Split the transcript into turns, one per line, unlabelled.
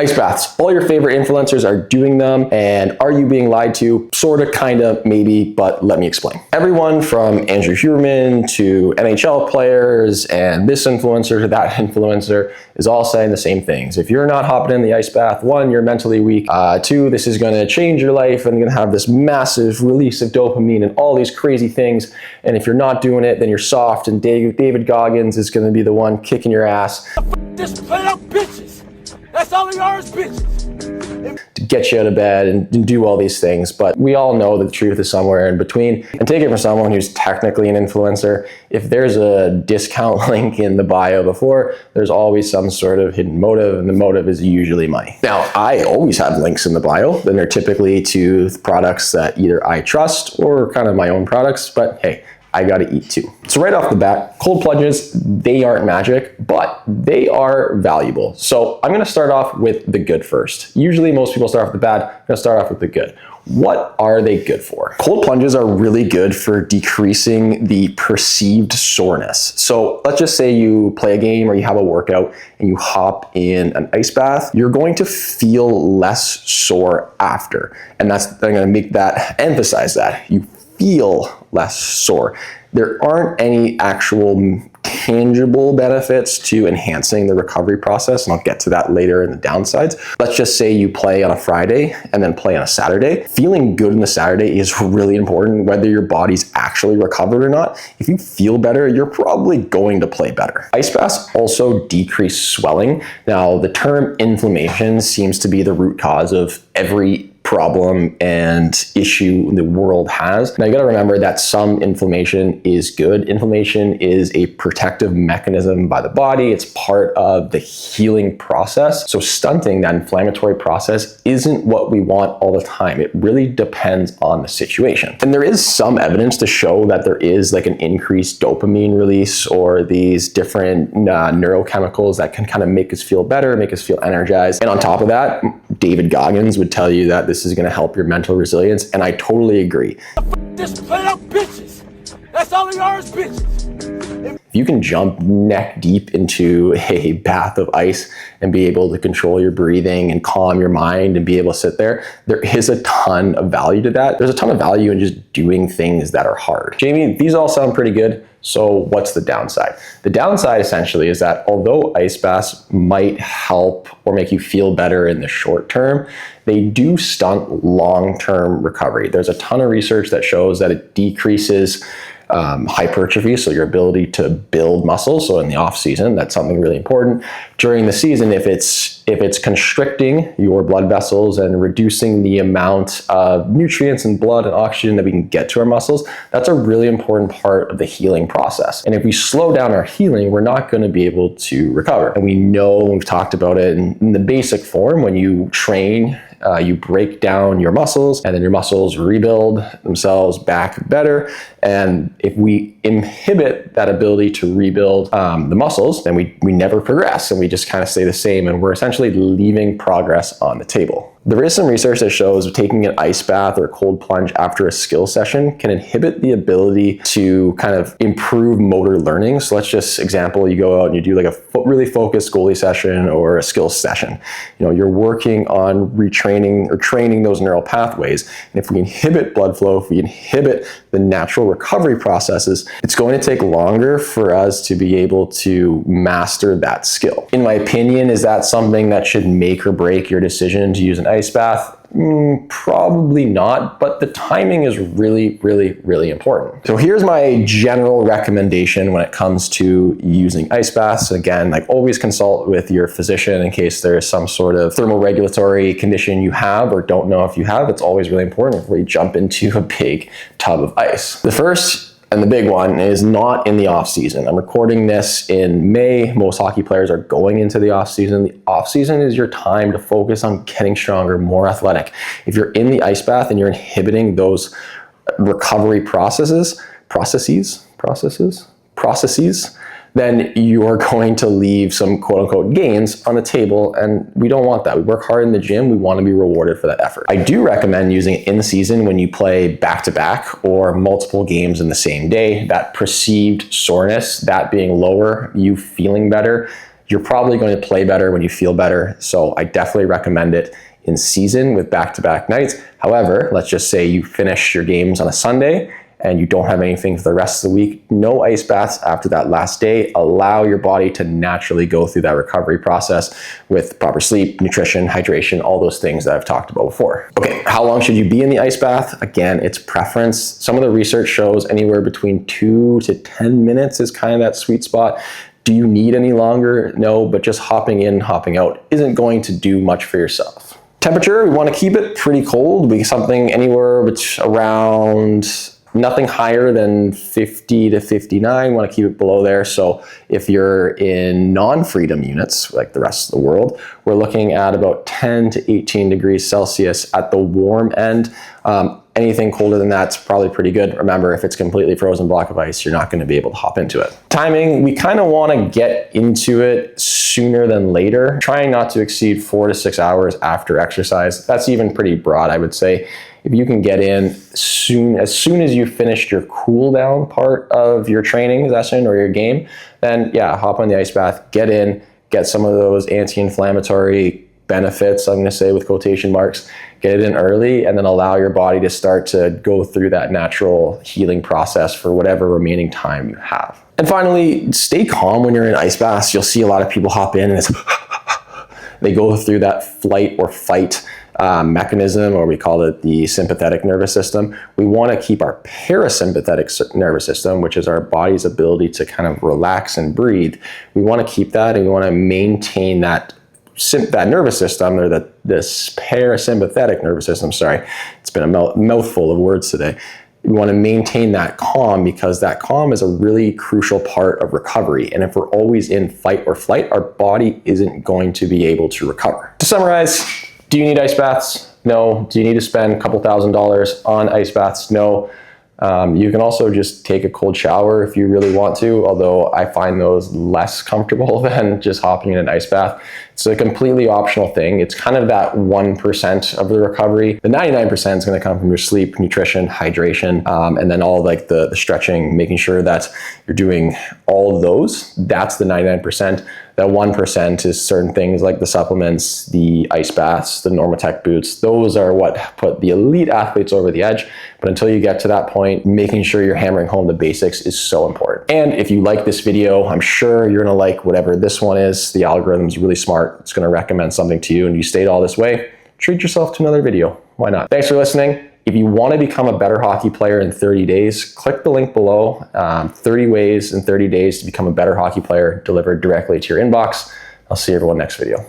Ice baths. All your favorite influencers are doing them, and are you being lied to? Sorta, kinda, maybe, but let me explain. Everyone from Andrew Huberman to NHL players and this influencer to that influencer is all saying the same things. If you're not hopping in the ice bath, one, you're mentally weak. Two, this is gonna change your life and you're gonna have this massive release of dopamine and all these crazy things. And if you're not doing it, then you're soft, and David Goggins is gonna be the one kicking your ass.
Just play out bitches. That's all they are is bitches.
To get you out of bed and do all these things. But we all know that the truth is somewhere in between. And take it from someone who's technically an influencer, if there's a discount link in the bio before, there's always some sort of hidden motive, and the motive is usually money. Now, I always have links in the bio, then they're typically to products that either I trust or kind of my own products, but hey, I gotta eat too. So right off the bat, cold plunges, they aren't magic, but they are valuable. So I'm gonna start off with the good first. Usually most people start off the bad, I'm gonna start off with the good. What are they good for? Cold plunges are really good for decreasing the perceived soreness. So let's just say you play a game or you have a workout and you hop in an ice bath, you're going to feel less sore after. And I'm gonna emphasize that. You feel less sore. There aren't any actual tangible benefits to enhancing the recovery process, and I'll get to that later in the downsides. Let's just say you play on a Friday and then play on a Saturday. Feeling good on the Saturday is really important, whether your body's actually recovered or not. If you feel better, you're probably going to play better. Ice baths also decrease swelling. Now, the term inflammation seems to be the root cause of every problem and issue the world has. Now you gotta remember that some inflammation is good. Inflammation is a protective mechanism by the body. It's part of the healing process. So stunting that inflammatory process isn't what we want all the time. It really depends on the situation. And there is some evidence to show that there is like an increased dopamine release or these different neurochemicals that can kind of make us feel better, make us feel energized. And on top of that, David Goggins would tell you that this is going to help your mental resilience, and I totally agree.
Just play out bitches. That's all they are is bitches.
If you can jump neck deep into a bath of ice and be able to control your breathing and calm your mind and be able to sit there, there is a ton of value to that. There's a ton of value in just doing things that are hard. Jamie, these all sound pretty good. So what's the downside? The downside essentially is that although ice baths might help or make you feel better in the short term, they do stunt long-term recovery. There's a ton of research that shows that it decreases hypertrophy, so your ability to build muscle. So in the off season, that's something really important. During the season, if it's constricting your blood vessels and reducing the amount of nutrients and blood and oxygen that we can get to our muscles, that's a really important part of the healing process. And if we slow down our healing, we're not going to be able to recover. And we know, we've talked about it in the basic form, when you train, you break down your muscles and then your muscles rebuild themselves back better. And if we inhibit that ability to rebuild the muscles, then we never progress and we just kind of stay the same, and we're essentially leaving progress on the table. There is some research that shows taking an ice bath or a cold plunge after a skill session can inhibit the ability to kind of improve motor learning. So let's just example, you go out and you do like a really focused goalie session or a skills session. You know, you're working on retraining or training those neural pathways. And if we inhibit blood flow, if we inhibit the natural recovery processes, it's going to take longer for us to be able to master that skill. In my opinion, is that something that should make or break your decision to use an ice bath? Probably not, but the timing is really, really, really important. So here's my general recommendation when it comes to using ice baths. Again, like always consult with your physician in case there's some sort of thermoregulatory condition you have or don't know if you have. It's always really important before you jump into a big tub of ice. The first and the big one is not in the off season. I'm recording this in May. Most hockey players are going into the off season. The off season is your time to focus on getting stronger, more athletic. If you're in the ice bath and you're inhibiting those recovery processes, then you're going to leave some quote unquote gains on the table, and we don't want that. We work hard in the gym, we want to be rewarded for that effort. I do recommend using it in season when you play back-to-back or multiple games in the same day. That perceived soreness, that being lower, you feeling better, You're probably going to play better when you feel better. So I definitely recommend it in season with back-to-back nights. However, let's just say you finish your games on a Sunday and you don't have anything for the rest of the week. No ice baths after that last day. Allow your body to naturally go through that recovery process with proper sleep, nutrition, hydration, all those things that I've talked about before. Okay, how long should you be in the ice bath? Again, it's preference. Some of the research shows anywhere between 2 to 10 minutes is kind of that sweet spot. Do you need any longer? No, but just hopping in, hopping out isn't going to do much for yourself. Temperature, we want to keep it pretty cold. Something anywhere around nothing higher than 50 to 59, want to keep it below there. So if you're in non-freedom units, like the rest of the world, we're looking at about 10 to 18 degrees Celsius at the warm end. Anything colder than that's probably pretty good. Remember, if it's completely frozen block of ice, you're not going to be able to hop into it. Timing, we kind of want to get into it sooner than later, trying not to exceed 4 to 6 hours after exercise. That's even pretty broad, I would say. If you can get in as soon as you finished your cool down part of your training session or your game, then yeah, hop on the ice bath, get in, get some of those anti-inflammatory benefits, I'm gonna say with quotation marks, get it in early, and then allow your body to start to go through that natural healing process for whatever remaining time you have. And finally, stay calm when you're in ice baths. You'll see a lot of people hop in and it's they go through that flight or fight mechanism, or we call it the sympathetic nervous system. We want to keep our parasympathetic nervous system, which is our body's ability to kind of relax and breathe. We want to keep that, and we want to maintain that nervous system, or this parasympathetic nervous system. Sorry, it's been a mouthful of words today. We want to maintain that calm, because that calm is a really crucial part of recovery. And if we're always in fight or flight, our body isn't going to be able to recover. To summarize, do you need ice baths? No. Do you need to spend a couple $1,000s on ice baths? No. You can also just take a cold shower if you really want to, although I find those less comfortable than just hopping in an ice bath. It's a completely optional thing. It's kind of that 1% of the recovery. The 99% is going to come from your sleep, nutrition, hydration, and then all like the stretching, making sure that you're doing all of those. That's the 99%. That 1% is certain things like the supplements, the ice baths, the Normatec boots. Those are what put the elite athletes over the edge. But until you get to that point, making sure you're hammering home the basics is so important. And if you like this video, I'm sure you're gonna like whatever this one is. The algorithm's really smart. It's gonna recommend something to you, and you stayed all this way, treat yourself to another video. Why not? Thanks for listening. If you want to become a better hockey player in 30 days, click the link below. 30 ways in 30 days to become a better hockey player, delivered directly to your inbox. I'll see everyone next video.